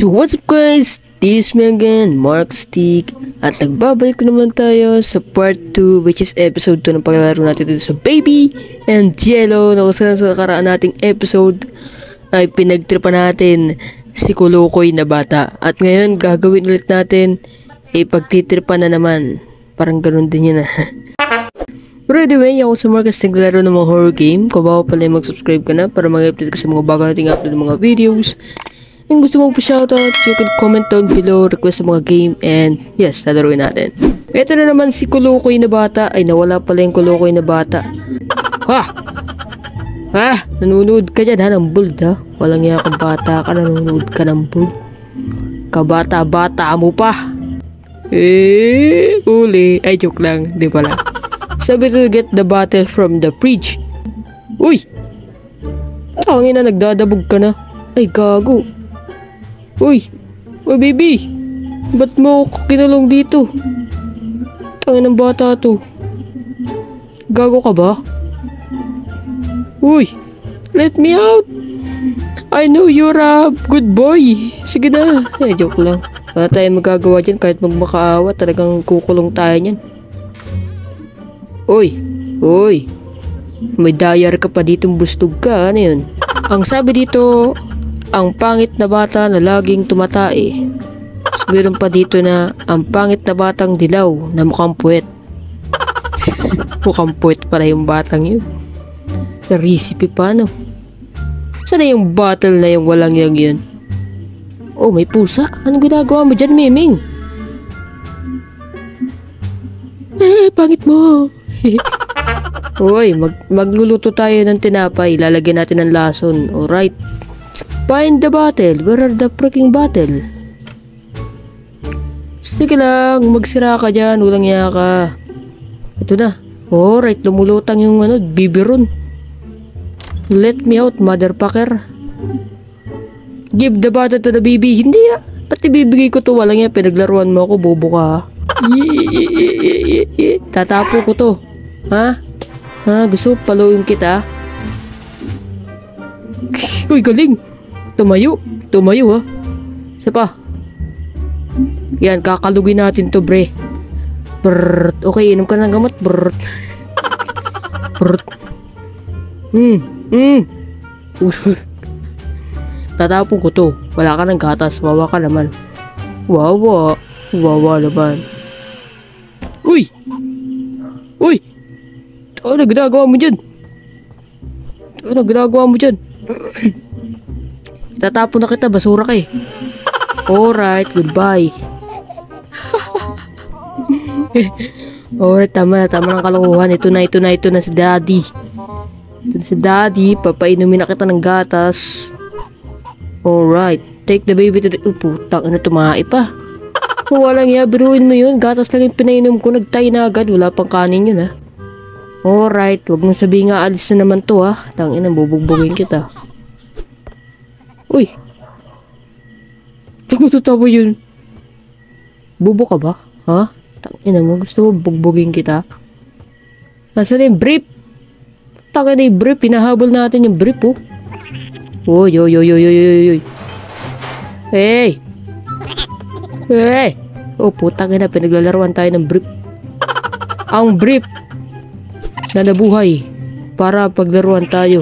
So what's up guys, this is me again, Mark Stick. At nagbabalik naman tayo sa part 2, which is episode 2 ng paglalaro natin dito sa Baby and Yellow. Nakusalan sa nakaraan nating episode ay pinagtripan natin si Kolokoy na bata. At ngayon gagawin ulit natin ay pagtitripan na naman. Parang ganun din yun. Pero anyway, ako sa Mark Stick, naglalaro ng mga horror game. Kung bago pala mag-subscribe ka na para mag-update ka sa mga bago nating upload ng mga videos. Kung gusto mong pa-shoutout, you can comment down below, request sa mga game, and yes, lalaruin natin. Ito na naman si Kolokoy na bata. Ay, nawala pala yung Kolokoy na bata. Ha! Ha! Nanonood ka dyan ha, ng bold ha. Walang iya kang bata ka, nanonood ka ng bold. Kabata-bata mo pa. Uli. Ay, joke lang. Di pala. Sabi to get the bottle from the fridge. Uy! Tangin na, nagdadabog ka na. Ay, gago. Uy! Uy, baby! Ba't mo ako kinulong dito? Tangin ng bata to. Gago ka ba? Uy! Let me out! I know you're a good boy. Sige na. Eh, joke lang. Wala tayong magagawa dyan kahit magmakaawa. Talagang kukulong tayo nyan. Uy! Uy! May dayar ka pa ditong bustog ka. Ano yun? Ang sabi dito, ang pangit na bata na laging tumatae. Tapos meron pa dito na ang pangit na batang dilaw na mukhang puwet. Mukhang puwet pala yung batang yun. Sa recipe pa no? Sana yung bottle na yung walang yang yun? Oh, may pusa. Anong ginagawa mo dyan, Miming? Pangit mo. Uy, magluluto tayo ng tinapay. Lalagyan natin ng lason. Alright. Find the bottle. Where are the freaking bottle? Sige lang, magsira ka dyan. Walang iya ka. Ito na. Alright, lumulutang yung bibiron. Let me out, motherfucker. Give the bottle to the baby. Hindi ah. Pati bibigay ko to. Walang iya. Pinaglaruan mo ako. Bobo ka ha. Tatapo ko to. Ha? Ha? Gusto paluin kita? Uy, galing. Tumayo. Tumayo ha. Isa pa. Yan, kakalugin natin to, bre. Brrrt. Okay, inom ka ng gamot. Brrrt. Brrrt. Tatapon ko to. Wala ka ng gatas. Wawa ka naman. Wawa. Wawa naman. Uy! Uy! Ano ginagawa mo dyan? Ano ginagawa mo dyan? Tatapon na kita, basura ka eh. Alright, goodbye. Alright, tama ng kalokohan. Ito na si daddy. Ito na si daddy, papainumin na kita ng gatas. Alright, take the baby to the... putang, ano tumahi pa? Walang iya, biruin mo yun. Gatas lang yung pinainom ko, nagtay na agad. Wala pang kanin yun ha. Alright, wag mong sabihin nga alis na naman to ha. Tangina, bubugbugin kita. Uy! Tatawa yun. Bubo ka ba? Ha? Tangina mo, gusto mo bugbugin kita? Nasaan na yung brief? Tangina yung brief, pinahabol natin yung brief oh. Uy, uy, uy, uy, uy, uy, uy. Hey! Hey! Oh, putang ina, pinaglalaruan tayo ng brief. Ang brief na nabuhay para paglaruan tayo.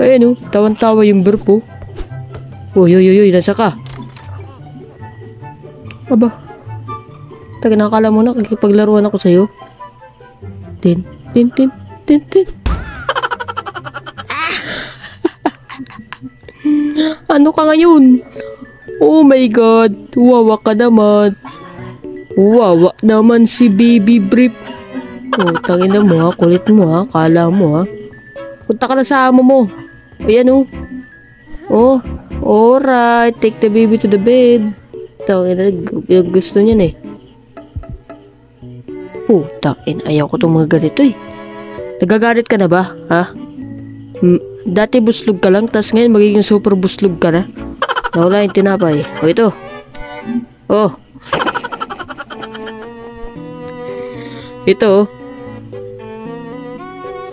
Ayan oh, tawan-tawa yung brief oh. Uy, uy, uy, uy, nasa ka? Aba. Taga nakakala mo na, kikipaglaruan ako sa'yo. Tin. Ano ka ngayon? Oh my God, wawa ka naman. Wawa naman si baby brief. Oh, tangina mo ha, kulit mo ha, kala mo ha. Punta ka na sa amo mo. Ayan oh. Oh, alright, take the baby to the bed. Tangina, gusto niyan eh. Oh, takin, ayaw ko itong mga ganito eh. Nagagalit ka na ba, ha? Dati buslog ka lang, tas ngayon magiging super buslog ka na. Nawala yung tinapay. O ito. Oh. Ito.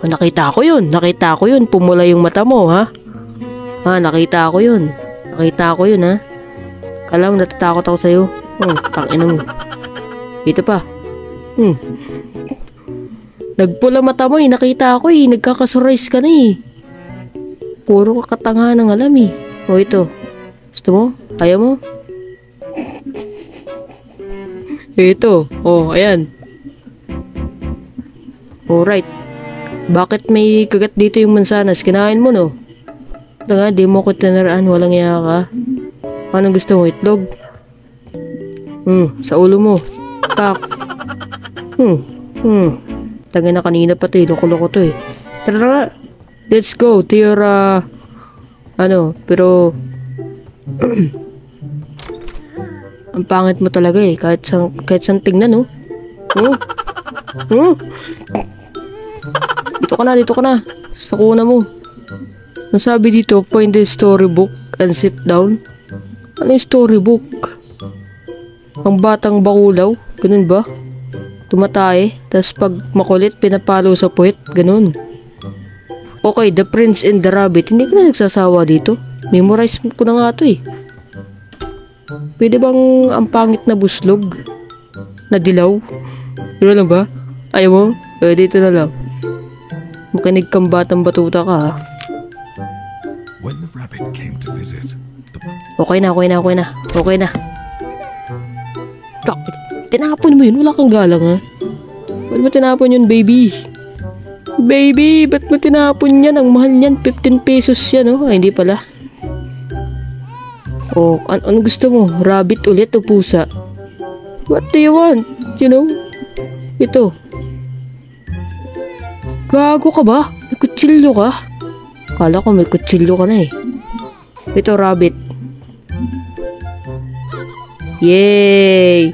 Oh, nakita ko yun. Pumula yung mata mo, ha? Ha, nakita ko yun. Ha? Alam mo, natatakot ako sa'yo. Tangina mo. Dito pa. Nagpula mata mo eh. Nakita ako eh. Nagkakasurprise ka na eh. Puro kakatanga ng alam eh. O ito. Gusto mo? Ayaw mo? Ito. Oh, ayan. Alright. Bakit may kagat dito yung mansanas? Kinain mo, no? Ito nga, di mo ko tinaraan. Walang iya ka. Anong gusto mo? Itlog? Sa ulo mo. Pak. Tangin na kanina pa to eh. Loko-loko to eh. Tara, let's go to your, pero ang pangit mo talaga eh. Kahit saan tingnan, no? Dito ka na. Sa kuna mo. Nasabi dito, find the storybook and sit down. Ano yung storybook? Ang batang bakulaw? Ganun ba? Tumatay, tas pag makulit, pinapalo sa puwet. Ganun. Okay, The Prince and the Rabbit. Hindi ko na nagsasawa dito. Memorize ko na nga ito eh. Pwede bang ang pangit na buslog? Na dilaw? Yun lang ba? Ayaw mo? Dito na lang. Makinig kang batang batuta ka ha. When the rabbit came to visit, Okay na. Tinapon mo yun, wala kang galang ha. Ba't mo tinapon yun, baby? Baby, ba't mo tinapon yan? Ang mahal yan, 15 pesos yan, oh. Ay, hindi pala. Oh, ano gusto mo? Rabbit ulit o pusa? What do you want? You know? Ito. Gago ka ba? May kutsilyo ka? Kala ko may kutsilyo ka na eh. Ito, rabbit. Yay!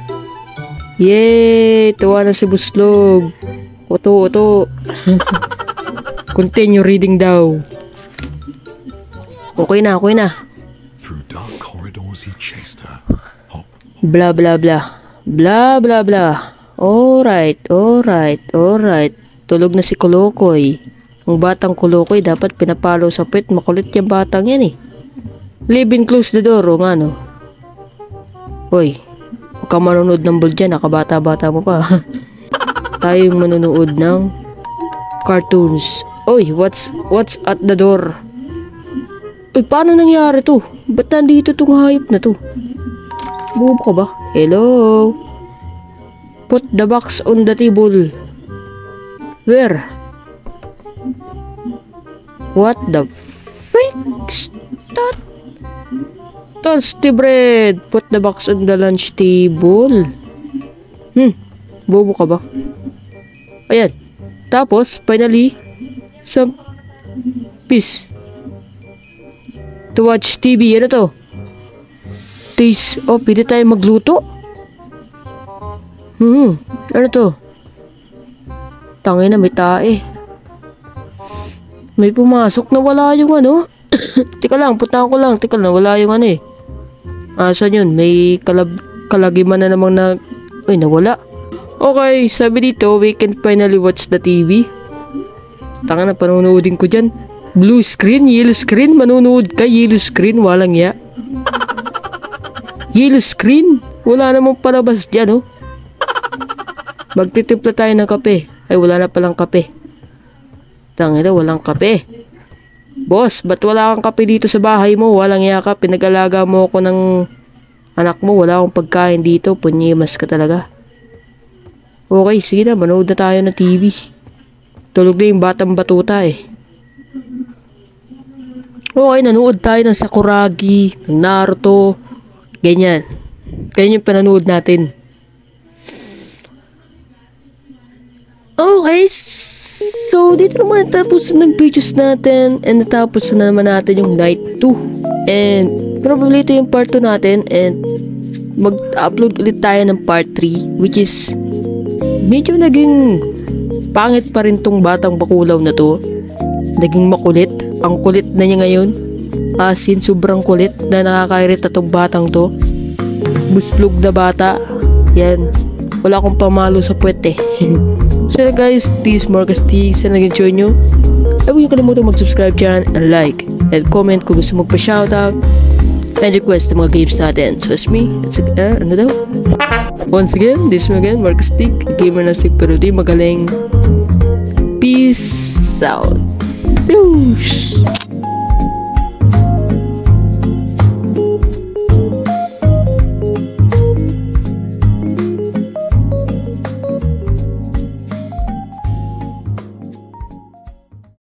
Yay! Tuwa na si Buslog. Oto. Continue reading daw. Okay na. through dark corridors he chased her. Hop. Blah blah blah. Blah blah blah. Alright. Tulog na si Kolokoy. Ang batang Kolokoy dapat pinapalo sa puwet. Makulit yung batang yan eh. Leave and close the door. O nga no. Hoy. Huwag kang manonood ng ball dyan. Nakabata-bata mo pa. Tayo yung manonood ng cartoons. Oy, what's at the door? Uy, paano nangyari to? Ba't nandito tong hayop na to? Bubo ka ba? Hello? Put the box on the table. Where? What the frick's that? Toasty bread. Put the box on the lunch table. Bobo ka ba? Ayan. Tapos, finally, some peace. To watch TV. Ano to? Taste. Oh, pwede tayo magluto? Ano to? Tangin na, may tae. May pumasok na wala yung ano. Teka lang, putaan ko lang. Teka lang, wala yung ano eh. Saan yun? May kalagiman na namang na... Uy, nawala. Okay, sabi dito, we can finally watch the TV. Tanga na, panunoodin ko dyan. Blue screen, yellow screen, manunood ka, yellow screen, walang ya. Yellow screen? Wala namang palabas dyan, oh. Magtitimpla tayo ng kape. Ay, wala na palang kape. Tanga na, walang kape. Boss, ba't wala kang kape dito sa bahay mo? Walang ya ka, pinag-alaga mo ako ng anak mo, wala akong pagkain dito, punyimas ka talaga. Okay, sige na, manood na tayo ng TV. Tulog na yung batang batuta eh. Okay, nanood tayo ng Sakuragi, ng Naruto, ganyan. Ganyan yung pinanood natin. Okay, so dito naman natapos ng videos natin and natapos na naman natin yung night 2. And probably ito yung part 2 natin and mag-upload ulit tayo ng part 3 which is medyo naging pangit pa rin tong batang bakulaw na to. Naging makulit. Ang kulit na niya ngayon. As in, sobrang kulit na nakakairita tong batang to. Buslog na bata. Yan. Wala akong pamalo sa puwet eh. So guys, this is Marcus T. Sana nag-enjoy nyo. Huwag niyo kalimutan mag-subscribe dyan and like and comment kung gusto magpa-shoutout. and request ng mga games natin. So it's me, ano daw? Once again, this is me again, Mark Stick, gamer na stick pero di magaling. Peace out. Swoosh!